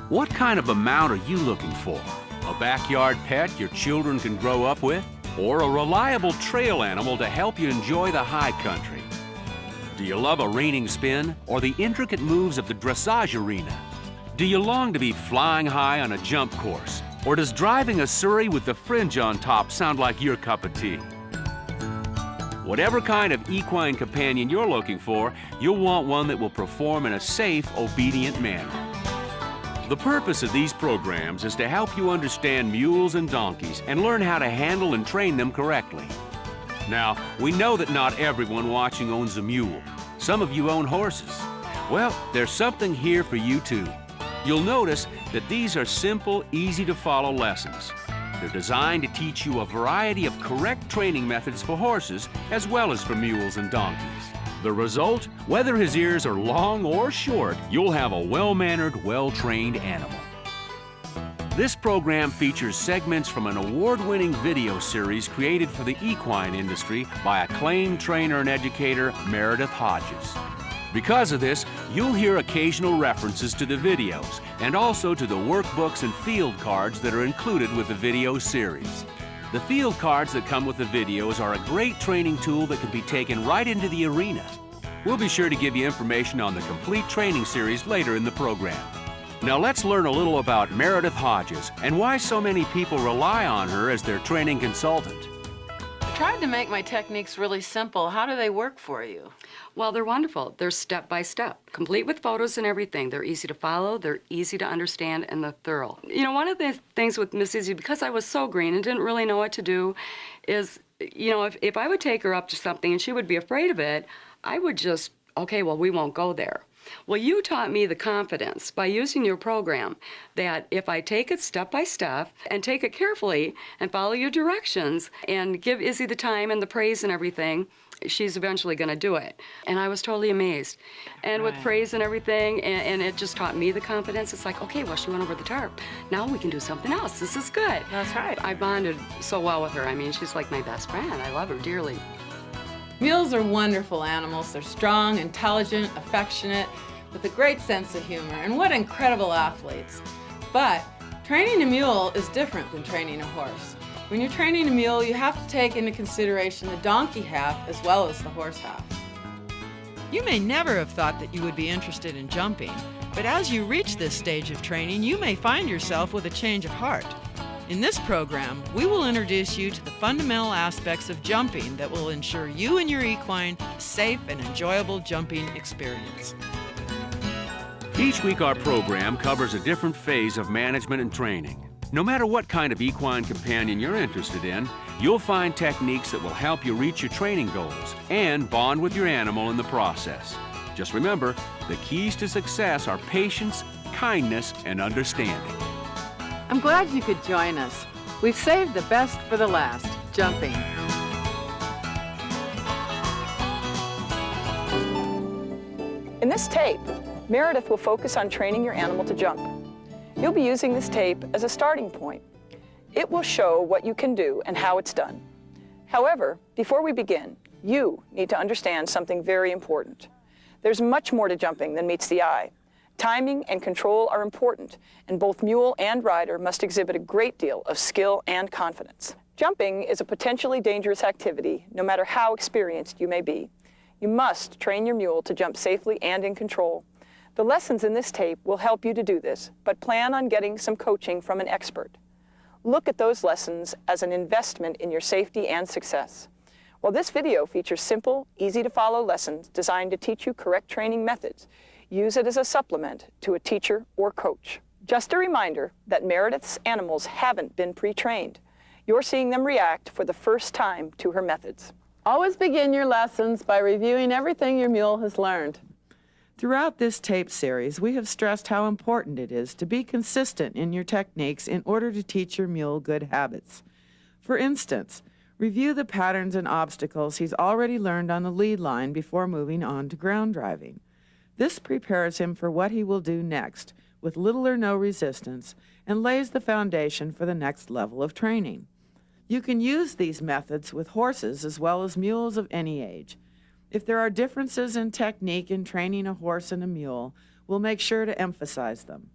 What kind of a mount are you looking for? A backyard pet your children can grow up with? Or a reliable trail animal to help you enjoy the high country? Do you love a reining spin or the intricate moves of the dressage arena? Do you long to be flying high on a jump course? Or does driving a Surrey with the fringe on top sound like your cup of tea? Whatever kind of equine companion you're looking for, you'll want one that will perform in a safe, obedient manner. The purpose of these programs is to help you understand mules and donkeys and learn how to handle and train them correctly. Now, we know that not everyone watching owns a mule. Some of you own horses. Well, there's something here for you too. You'll notice that these are simple, easy-to-follow lessons. They're designed to teach you a variety of correct training methods for horses as well as for mules and donkeys. The result? Whether his ears are long or short, you'll have a well-mannered, well-trained animal. This program features segments from an award-winning video series created for the equine industry by acclaimed trainer and educator Meredith Hodges. Because of this, you'll hear occasional references to the videos and also to the workbooks and field cards that are included with the video series. The field cards that come with the videos are a great training tool that can be taken right into the arena. We'll be sure to give you information on the complete training series later in the program. Now let's learn a little about Meredith Hodges and why so many people rely on her as their training consultant. I tried to make my techniques really simple. How do they work for you? Well, they're wonderful. They're step by step, complete with photos and everything. They're easy to follow, they're easy to understand, and they're thorough. You know, one of the things with Miss Izzy, because I was so green and didn't really know what to do, is, you know, if I would take her up to something and she would be afraid of it, I would just, okay, well, we won't go there. Well, you taught me the confidence by using your program that if I take it step by step and take it carefully and follow your directions and give Izzy the time and the praise and everything, she's eventually going to do it. And I was totally amazed. And with praise and everything, and it just taught me the confidence. It's like, okay, well, she went over the tarp. Now we can do something else. This is good. That's right. I bonded so well with her. I mean, she's like my best friend. I love her dearly. Mules are wonderful animals. They're strong, intelligent, affectionate, with a great sense of humor, and what incredible athletes. But training a mule is different than training a horse. When you're training a mule, you have to take into consideration the donkey half as well as the horse half. You may never have thought that you would be interested in jumping, but as you reach this stage of training, you may find yourself with a change of heart. In this program, we will introduce you to the fundamental aspects of jumping that will ensure you and your equine a safe and enjoyable jumping experience. Each week our program covers a different phase of management and training. No matter what kind of equine companion you're interested in, you'll find techniques that will help you reach your training goals and bond with your animal in the process. Just remember, the keys to success are patience, kindness, and understanding. I'm glad you could join us. We've saved the best for the last, jumping. In this tape, Meredith will focus on training your animal to jump. You'll be using this tape as a starting point. It will show what you can do and how it's done. However, before we begin, you need to understand something very important. There's much more to jumping than meets the eye. Timing and control are important, and both mule and rider must exhibit a great deal of skill and confidence. Jumping is a potentially dangerous activity, no matter how experienced you may be. You must train your mule to jump safely and in control. The lessons in this tape will help you to do this, but plan on getting some coaching from an expert. Look at those lessons as an investment in your safety and success. While this video features simple, easy-to-follow lessons designed to teach you correct training methods, use it as a supplement to a teacher or coach. Just a reminder that Meredith's animals haven't been pre-trained. You're seeing them react for the first time to her methods. Always begin your lessons by reviewing everything your mule has learned. Throughout this tape series, we have stressed how important it is to be consistent in your techniques in order to teach your mule good habits. For instance, review the patterns and obstacles he's already learned on the lead line before moving on to ground driving. This prepares him for what he will do next, with little or no resistance, and lays the foundation for the next level of training. You can use these methods with horses as well as mules of any age. If there are differences in technique in training a horse and a mule, we'll make sure to emphasize them.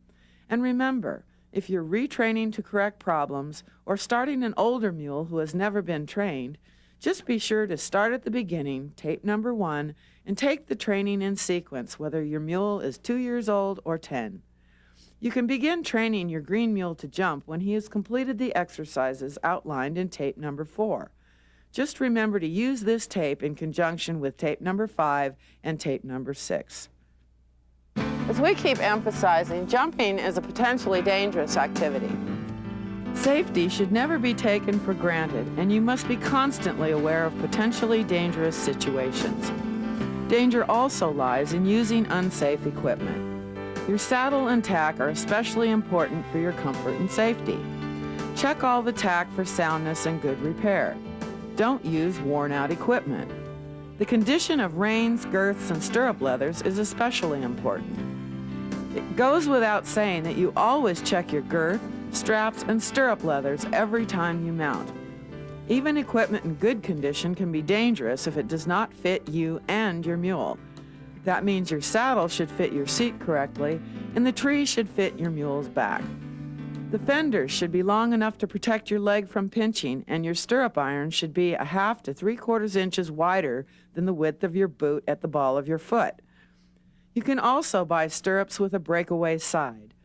And remember, if you're retraining to correct problems or starting an older mule who has never been trained, just be sure to start at the beginning, tape number 1, and take the training in sequence, whether your mule is 2 years old or 10. You can begin training your green mule to jump when he has completed the exercises outlined in tape number 4. Just remember to use this tape in conjunction with tape number 5 and tape number 6. As we keep emphasizing, jumping is a potentially dangerous activity. Safety should never be taken for granted, and you must be constantly aware of potentially dangerous situations. Danger also lies in using unsafe equipment. Your saddle and tack are especially important for your comfort and safety. Check all the tack for soundness and good repair. Don't use worn-out equipment. The condition of reins, girths, and stirrup leathers is especially important. It goes without saying that you always check your girth, straps, and stirrup leathers every time you mount. Even equipment in good condition can be dangerous if it does not fit you and your mule. That means your saddle should fit your seat correctly, and the tree should fit your mule's back. The fenders should be long enough to protect your leg from pinching, and your stirrup iron should be 1/2 to 3/4 inches wider than the width of your boot at the ball of your foot. You can also buy stirrups with a breakaway side.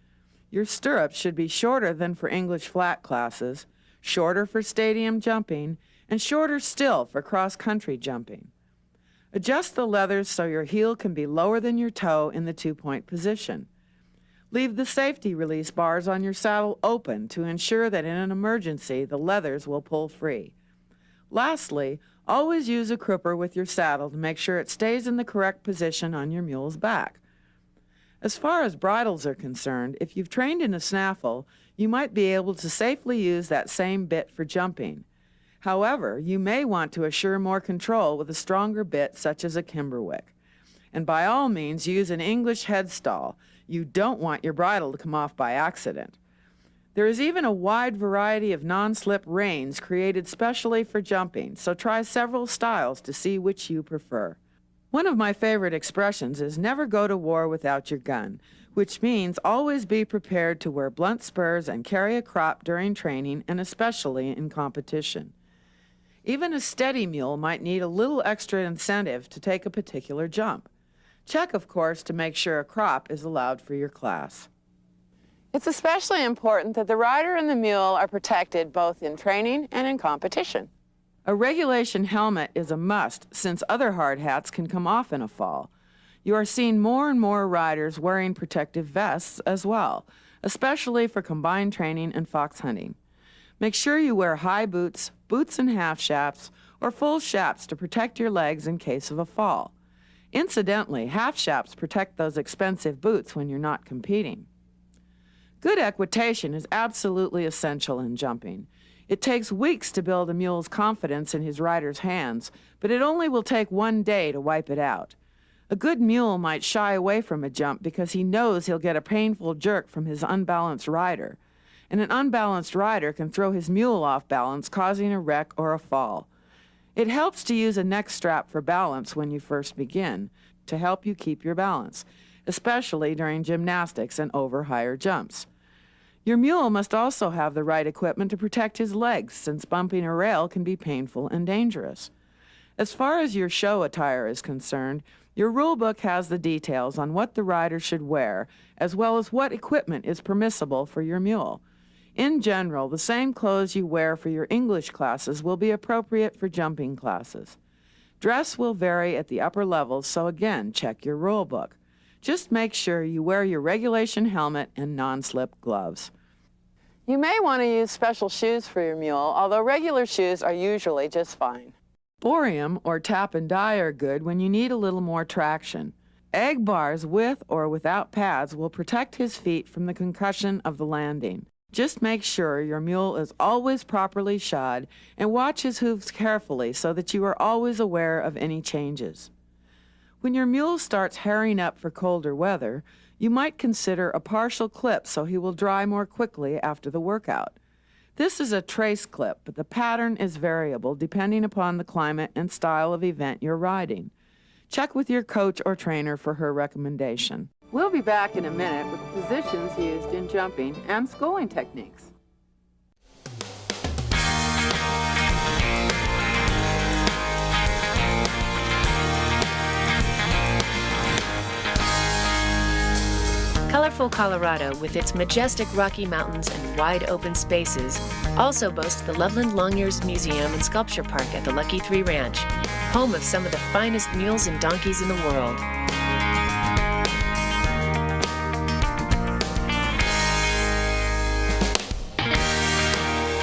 Your stirrups should be shorter than for English flat classes, shorter for stadium jumping, and shorter still for cross-country jumping. Adjust the leathers so your heel can be lower than your toe in the 2-point position. Leave the safety release bars on your saddle open to ensure that in an emergency the leathers will pull free. Lastly, always use a crupper with your saddle to make sure it stays in the correct position on your mule's back. As far as bridles are concerned, if you've trained in a snaffle, you might be able to safely use that same bit for jumping. However, you may want to assure more control with a stronger bit such as a Kimberwick. And by all means, use an English headstall. You don't want your bridle to come off by accident. There is even a wide variety of non-slip reins created specially for jumping, so try several styles to see which you prefer. One of my favorite expressions is never go to war without your gun, which means always be prepared to wear blunt spurs and carry a crop during training and especially in competition. Even a steady mule might need a little extra incentive to take a particular jump. Check, of course, to make sure a crop is allowed for your class. It's especially important that the rider and the mule are protected both in training and in competition. A regulation helmet is a must since other hard hats can come off in a fall. You are seeing more and more riders wearing protective vests as well, especially for combined training and fox hunting. Make sure you wear high boots, boots and half shaps, or full shaps to protect your legs in case of a fall. Incidentally, half shaps protect those expensive boots when you're not competing. Good equitation is absolutely essential in jumping. It takes weeks to build a mule's confidence in his rider's hands, but it only will take 1 day to wipe it out. A good mule might shy away from a jump because he knows he'll get a painful jerk from his unbalanced rider, and an unbalanced rider can throw his mule off balance, causing a wreck or a fall. It helps to use a neck strap for balance when you first begin, to help you keep your balance, especially during gymnastics and over higher jumps. Your mule must also have the right equipment to protect his legs, since bumping a rail can be painful and dangerous. As far as your show attire is concerned, your rule book has the details on what the rider should wear, as well as what equipment is permissible for your mule. In general, the same clothes you wear for your English classes will be appropriate for jumping classes. Dress will vary at the upper levels, so again, check your rule book. Just make sure you wear your regulation helmet and non-slip gloves. You may want to use special shoes for your mule, although regular shoes are usually just fine. Borium or tap and die are good when you need a little more traction. Egg bars with or without pads will protect his feet from the concussion of the landing. Just make sure your mule is always properly shod and watch his hooves carefully so that you are always aware of any changes. When your mule starts hairing up for colder weather, you might consider a partial clip so he will dry more quickly after the workout. This is a trace clip, but the pattern is variable depending upon the climate and style of event you're riding. Check with your coach or trainer for her recommendation. We'll be back in a minute with the positions used in jumping and schooling techniques. Colorful Colorado, with its majestic Rocky Mountains and wide open spaces, also boasts the Loveland Long-Ears Museum and Sculpture Park at the Lucky 3 Ranch, home of some of the finest mules and donkeys in the world.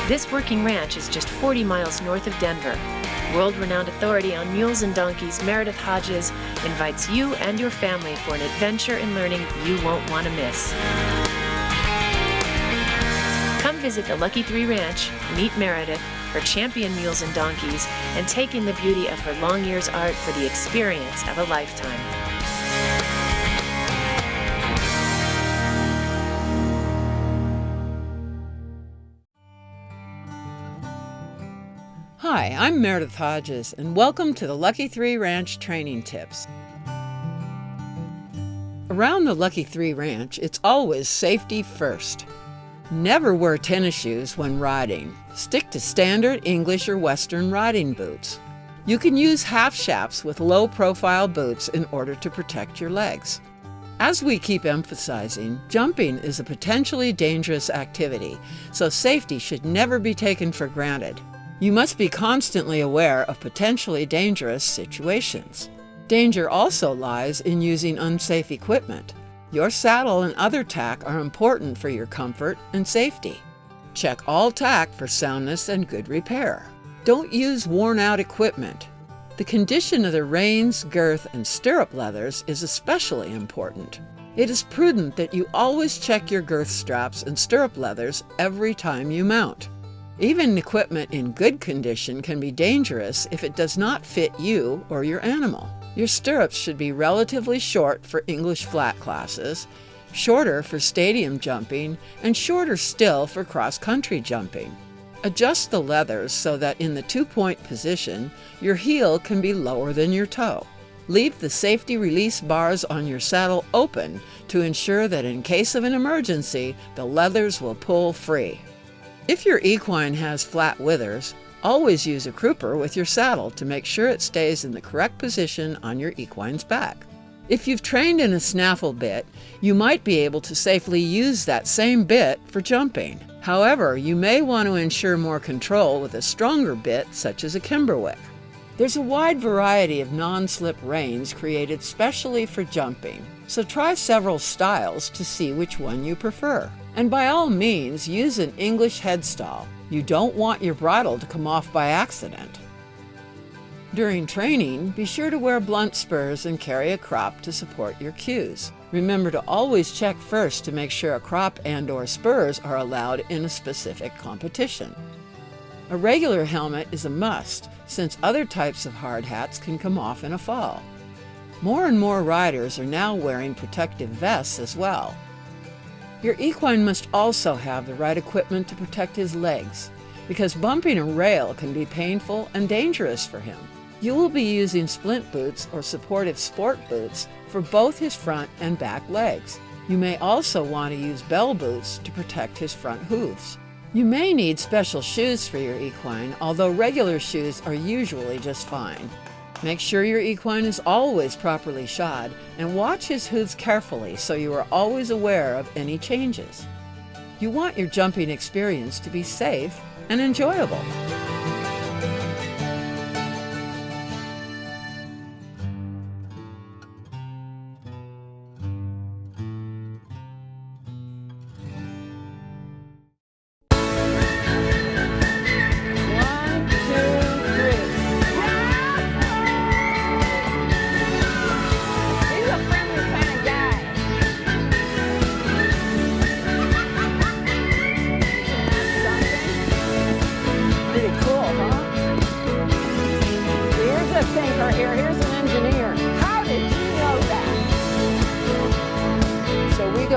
This working ranch is just 40 miles north of Denver. World-renowned authority on mules and donkeys, Meredith Hodges, invites you and your family for an adventure in learning you won't want to miss. Come visit the Lucky 3 Ranch, meet Meredith, her champion mules and donkeys, and take in the beauty of her long-ears art for the experience of a lifetime. Hi, I'm Meredith Hodges, and welcome to the Lucky 3 Ranch Training Tips. Around the Lucky 3 Ranch, it's always safety first. Never wear tennis shoes when riding. Stick to standard English or Western riding boots. You can use half shafts with low-profile boots in order to protect your legs. As we keep emphasizing, jumping is a potentially dangerous activity, so safety should never be taken for granted. You must be constantly aware of potentially dangerous situations. Danger also lies in using unsafe equipment. Your saddle and other tack are important for your comfort and safety. Check all tack for soundness and good repair. Don't use worn-out equipment. The condition of the reins, girth, and stirrup leathers is especially important. It is prudent that you always check your girth straps and stirrup leathers every time you mount. Even equipment in good condition can be dangerous if it does not fit you or your animal. Your stirrups should be relatively short for English flat classes, shorter for stadium jumping, and shorter still for cross-country jumping. Adjust the leathers so that in the two-point position, your heel can be lower than your toe. Leave the safety release bars on your saddle open to ensure that in case of an emergency, the leathers will pull free. If your equine has flat withers, always use a crupper with your saddle to make sure it stays in the correct position on your equine's back. If you've trained in a snaffle bit, you might be able to safely use that same bit for jumping. However, you may want to ensure more control with a stronger bit, such as a Kimberwick. There's a wide variety of non-slip reins created specially for jumping, so try several styles to see which one you prefer. And by all means, use an English headstall. You don't want your bridle to come off by accident. During training, be sure to wear blunt spurs and carry a crop to support your cues. Remember to always check first to make sure a crop and/or spurs are allowed in a specific competition. A regular helmet is a must, since other types of hard hats can come off in a fall. More and more riders are now wearing protective vests as well. Your equine must also have the right equipment to protect his legs, because bumping a rail can be painful and dangerous for him. You will be using splint boots or supportive sport boots for both his front and back legs. You may also want to use bell boots to protect his front hooves. You may need special shoes for your equine, although regular shoes are usually just fine. Make sure your equine is always properly shod and watch his hooves carefully so you are always aware of any changes. You want your jumping experience to be safe and enjoyable.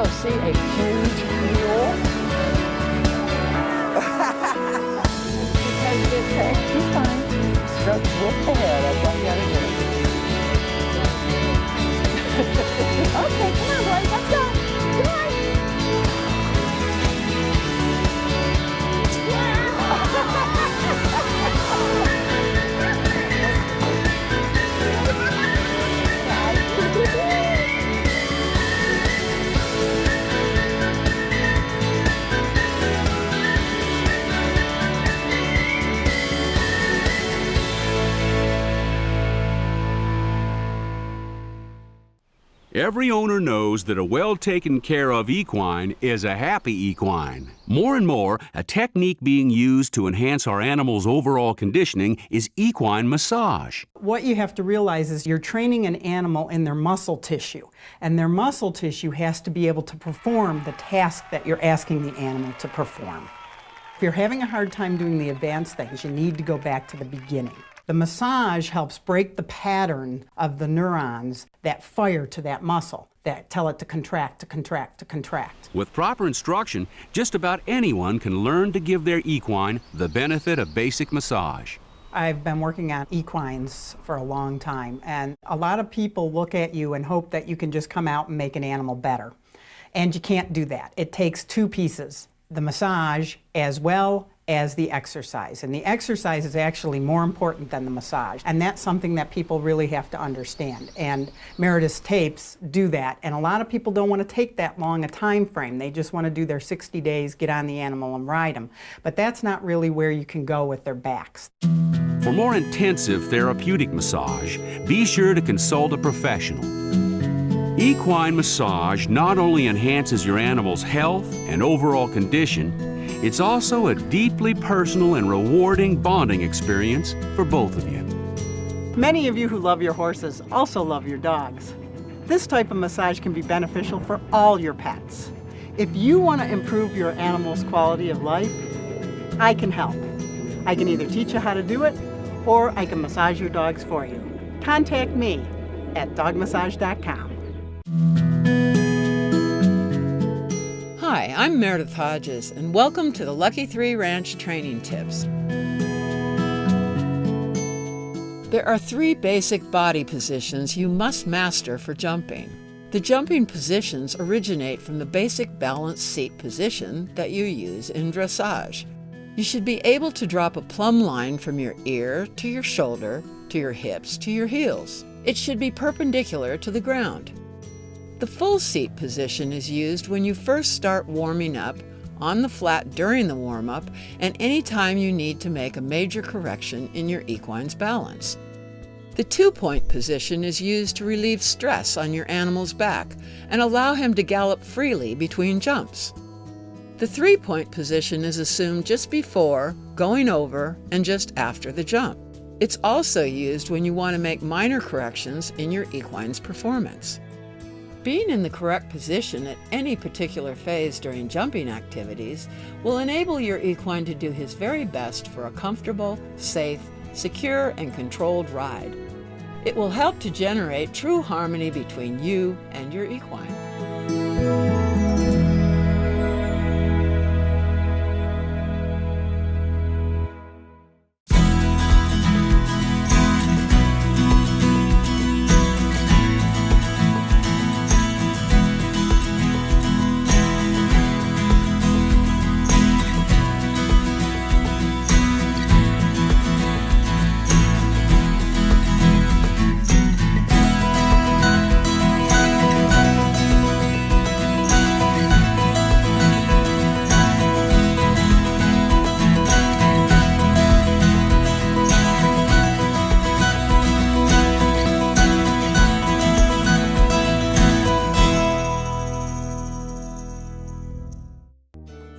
go see a huge mule? Okay, you're fine. Stroke with the hair, that's all you gotta do. Okay, come on, boys, let's go. Come on. Every owner knows that a well taken care of equine is a happy equine. More and more, a technique being used to enhance our animals' overall conditioning is equine massage. What you have to realize is you're training an animal in their muscle tissue, and their muscle tissue has to be able to perform the task that you're asking the animal to perform. If you're having a hard time doing the advanced things, you need to go back to the beginning. The massage helps break the pattern of the neurons that fire to that muscle, that tell it to contract, to contract, to contract. With proper instruction, just about anyone can learn to give their equine the benefit of basic massage. I've been working on equines for a long time, and a lot of people look at you and hope that you can just come out and make an animal better. And you can't do that. It takes two pieces, the massage as well as the exercise. And the exercise is actually more important than the massage. And that's something that people really have to understand. And Meredith's tapes do that. And a lot of people don't want to take that long a time frame. They just want to do their 60 days, get on the animal and ride them. But that's not really where you can go with their backs. For more intensive therapeutic massage, be sure to consult a professional. Equine massage not only enhances your animal's health and overall condition, it's also a deeply personal and rewarding bonding experience for both of you. Many of you who love your horses also love your dogs. This type of massage can be beneficial for all your pets. If you want to improve your animal's quality of life, I can help. I can either teach you how to do it, or I can massage your dogs for you. Contact me at dogmassage.com. Hi, I'm Meredith Hodges, and welcome to the Lucky 3 Ranch Training Tips. There are 3 basic body positions you must master for jumping. The jumping positions originate from the basic balanced seat position that you use in dressage. You should be able to drop a plumb line from your ear to your shoulder, to your hips, to your heels. It should be perpendicular to the ground. The full seat position is used when you first start warming up, on the flat during the warm-up, and any time you need to make a major correction in your equine's balance. The 2-point position is used to relieve stress on your animal's back and allow him to gallop freely between jumps. The 3-point position is assumed just before, going over, and just after the jump. It's also used when you want to make minor corrections in your equine's performance. Being in the correct position at any particular phase during jumping activities will enable your equine to do his very best for a comfortable, safe, secure, and controlled ride. It will help to generate true harmony between you and your equine.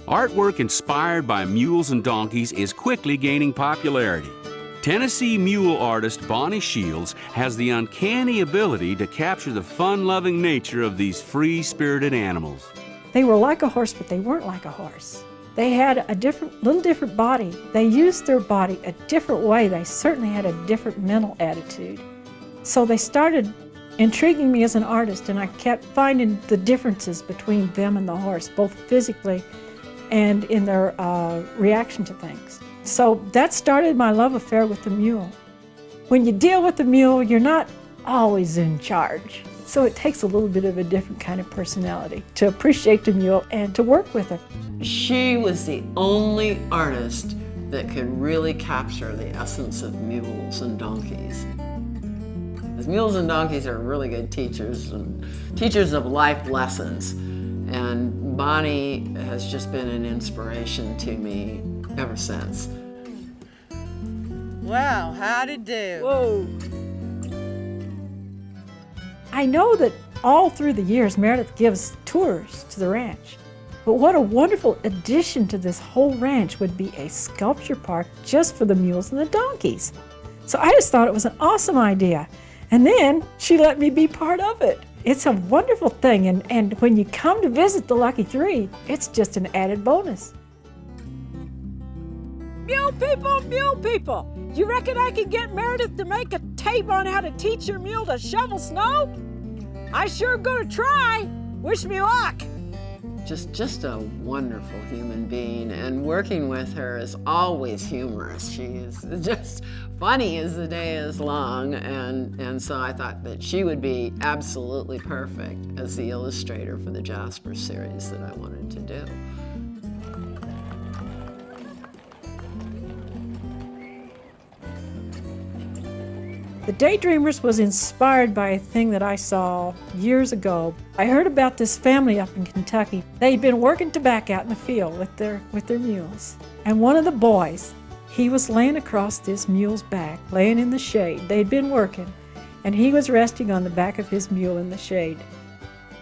Artwork inspired by mules and donkeys is quickly gaining popularity. Tennessee mule artist Bonnie Shields has the uncanny ability to capture the fun-loving nature of these free-spirited animals. They were like a horse, but they weren't like a horse. They had a little different body. They used their body a different way. They certainly had a different mental attitude. So they started intriguing me as an artist, and I kept finding the differences between them and the horse, both physically and in their reaction to things. So that started my love affair with the mule. When you deal with the mule, you're not always in charge. So it takes a little bit of a different kind of personality to appreciate the mule and to work with her. She was the only artist that could really capture the essence of mules and donkeys. Because mules and donkeys are really good teachers and teachers of life lessons. And Bonnie has just been an inspiration to me ever since. Wow, how'd it do? Whoa. I know that all through the years, Meredith gives tours to the ranch. But what a wonderful addition to this whole ranch would be a sculpture park just for the mules and the donkeys. So I just thought it was an awesome idea. And then she let me be part of it. It's a wonderful thing, and when you come to visit the Lucky Three, it's just an added bonus. Mule people, you reckon I can get Meredith to make a tape on how to teach your mule to shovel snow? I sure gonna try. Wish me luck. Just a wonderful human being, and working with her is always humorous. She is just funny as the day is long, and so I thought that she would be absolutely perfect as the illustrator for the Jasper series that I wanted to do. The Daydreamers was inspired by a thing that I saw years ago. I heard about this family up in Kentucky. They'd been working tobacco out in the field with their mules. And one of the boys, he was laying across this mule's back, laying in the shade. They'd been working, and he was resting on the back of his mule in the shade.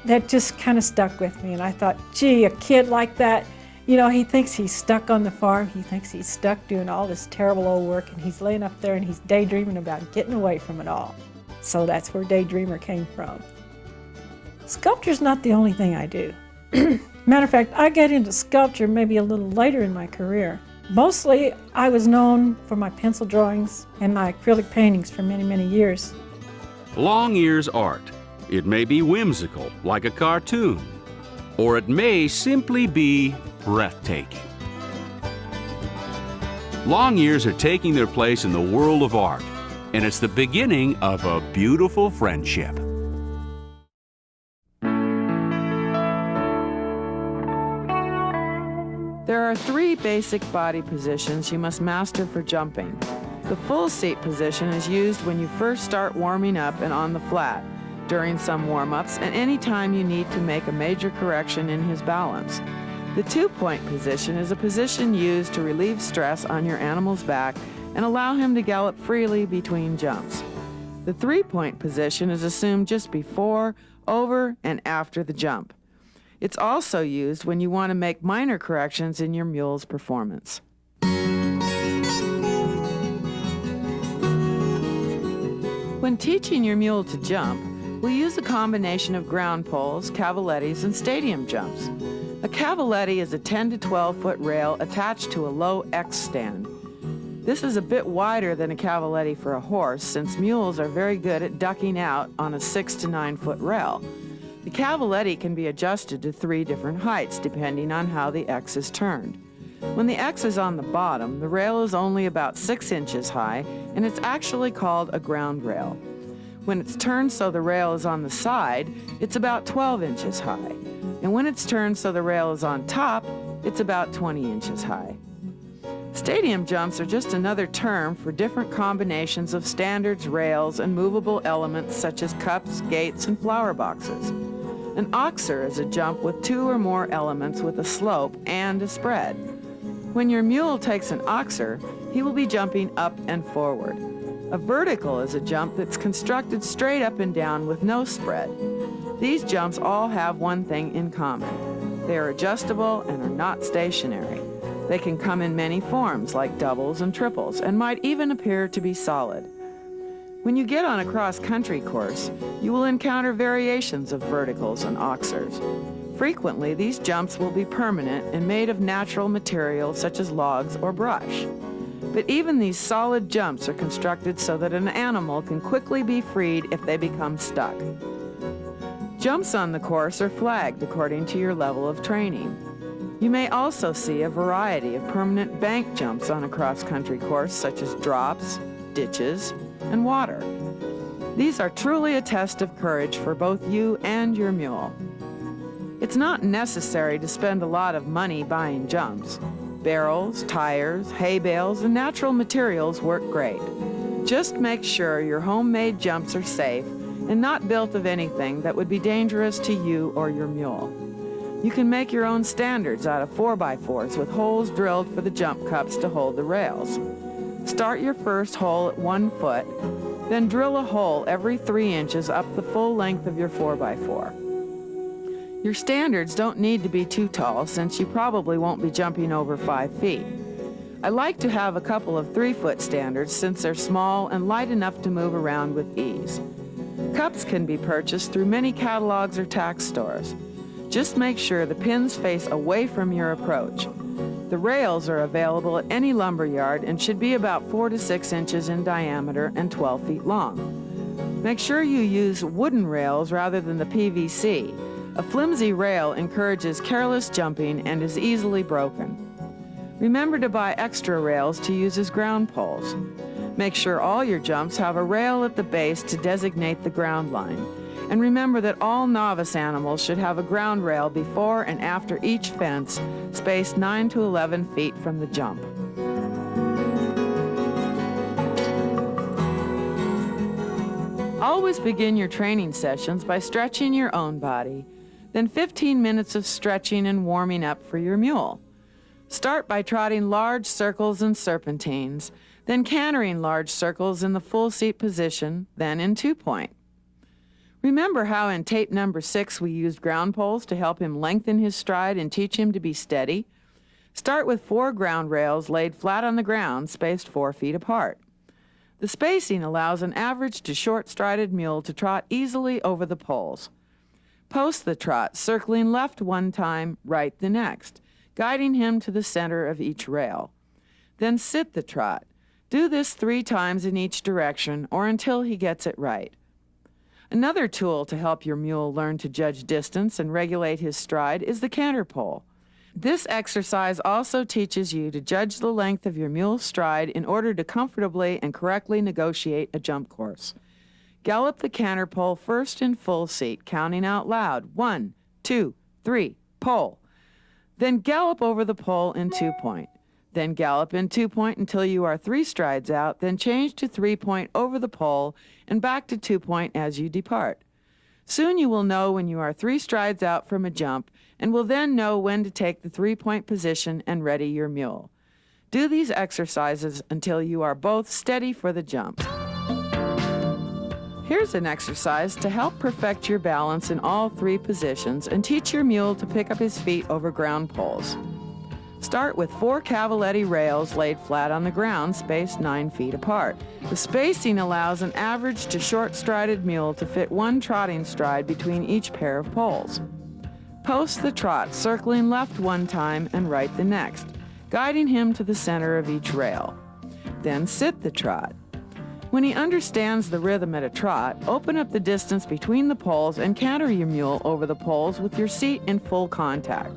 That just kind of stuck with me, and I thought, gee, a kid like that, you know, he thinks he's stuck on the farm. He thinks he's stuck doing all this terrible old work, and he's laying up there and he's daydreaming about getting away from it all. So that's where Daydreamer came from. Sculpture's not the only thing I do. Matter of fact, I got into sculpture maybe a little later in my career. Mostly, I was known for my pencil drawings and my acrylic paintings for many, many years. Long ears art. It may be whimsical, like a cartoon, or it may simply be breathtaking. Long ears are taking their place in the world of art, and it's the beginning of a beautiful friendship. There are 3 basic body positions you must master for jumping. The full seat position is used when you first start warming up and on the flat, during some warm-ups, and any time you need to make a major correction in his balance. The 2-point position is a position used to relieve stress on your animal's back and allow him to gallop freely between jumps. The 3-point position is assumed just before, over, and after the jump. It's also used when you want to make minor corrections in your mule's performance. When teaching your mule to jump, we'll use a combination of ground poles, cavalettis, and stadium jumps. A cavaletti is a 10 to 12-foot rail attached to a low X stand. This is a bit wider than a cavaletti for a horse, since mules are very good at ducking out on a 6 to 9-foot rail. The cavaletti can be adjusted to 3 different heights, depending on how the X is turned. When the X is on the bottom, the rail is only about 6 inches high, and it's actually called a ground rail. When it's turned so the rail is on the side, it's about 12 inches high. And when it's turned so the rail is on top, it's about 20 inches high. Stadium jumps are just another term for different combinations of standards, rails, and movable elements such as cups, gates, and flower boxes. An oxer is a jump with 2 or more elements with a slope and a spread. When your mule takes an oxer, he will be jumping up and forward. A vertical is a jump that's constructed straight up and down with no spread. These jumps all have one thing in common. They are adjustable and are not stationary. They can come in many forms, like doubles and triples, and might even appear to be solid. When you get on a cross-country course, you will encounter variations of verticals and oxers. Frequently, these jumps will be permanent and made of natural materials such as logs or brush. But even these solid jumps are constructed so that an animal can quickly be freed if they become stuck. Jumps on the course are flagged according to your level of training. You may also see a variety of permanent bank jumps on a cross-country course, such as drops, ditches, and water. These are truly a test of courage for both you and your mule. It's not necessary to spend a lot of money buying jumps. Barrels, tires, hay bales, and natural materials work great. Just make sure your homemade jumps are safe and not built of anything that would be dangerous to you or your mule. You can make your own standards out of 4x4s with holes drilled for the jump cups to hold the rails. Start your first hole at 1 foot, then drill a hole every 3 inches up the full length of your 4x4. Your standards don't need to be too tall since you probably won't be jumping over 5 feet. I like to have a couple of 3-foot standards since they're small and light enough to move around with ease. Cups can be purchased through many catalogs or tax stores. Just make sure the pins face away from your approach. The rails are available at any lumber yard and should be about 4 to 6 inches in diameter and 12 feet long. Make sure you use wooden rails rather than the PVC. A flimsy rail encourages careless jumping and is easily broken. Remember to buy extra rails to use as ground poles. Make sure all your jumps have a rail at the base to designate the ground line. And remember that all novice animals should have a ground rail before and after each fence, spaced 9 to 11 feet from the jump. Always begin your training sessions by stretching your own body, then 15 minutes of stretching and warming up for your mule. Start by trotting large circles and serpentines, then cantering large circles in the full seat position, then in 2-point. Remember how in tape number 6 we used ground poles to help him lengthen his stride and teach him to be steady? Start with 4 ground rails laid flat on the ground, spaced 4 feet apart. The spacing allows an average to short-strided mule to trot easily over the poles. Post the trot, circling left 1 time, right the next, guiding him to the center of each rail. Then sit the trot. Do this 3 times in each direction or until he gets it right. Another tool to help your mule learn to judge distance and regulate his stride is the canter pole. This exercise also teaches you to judge the length of your mule's stride in order to comfortably and correctly negotiate a jump course. Gallop the canter pole first in full seat, counting out loud, 1, 2, 3, pole. Then gallop over the pole in 2-point. Then gallop in 2-point until you are 3 strides out, then change to 3-point over the pole and back to 2-point as you depart. Soon you will know when you are 3 strides out from a jump and will then know when to take the 3-point position and ready your mule. Do these exercises until you are both steady for the jump. Here's an exercise to help perfect your balance in all 3 positions and teach your mule to pick up his feet over ground poles. Start with 4 cavaletti rails laid flat on the ground, spaced 9 feet apart. The spacing allows an average to short-strided mule to fit 1 trotting stride between each pair of poles. Post the trot, circling left 1 time and right the next, guiding him to the center of each rail. Then sit the trot. When he understands the rhythm at a trot, open up the distance between the poles and canter your mule over the poles with your seat in full contact.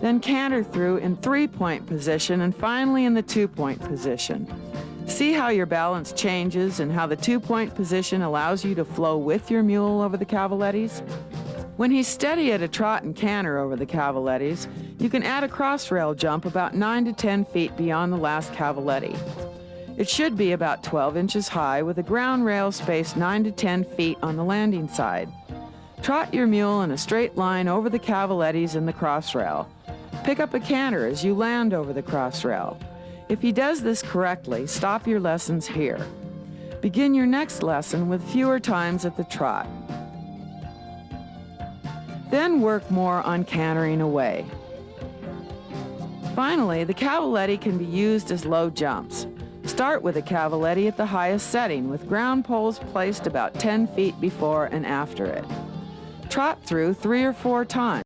Then canter through in 3-point position and finally in the 2-point position. See how your balance changes and how the 2-point position allows you to flow with your mule over the cavalettis? When he's steady at a trot and canter over the cavalettis, you can add a cross-rail jump about 9 to 10 feet beyond the last cavaletti. It should be about 12 inches high with a ground rail spaced 9 to 10 feet on the landing side. Trot your mule in a straight line over the cavalettis and the cross-rail. Pick up a canter as you land over the cross-rail. If he does this correctly, stop your lessons here. Begin your next lesson with fewer times at the trot. Then work more on cantering away. Finally, the cavaletti can be used as low jumps. Start with a cavaletti at the highest setting with ground poles placed about 10 feet before and after it. Trot through 3 or 4 times.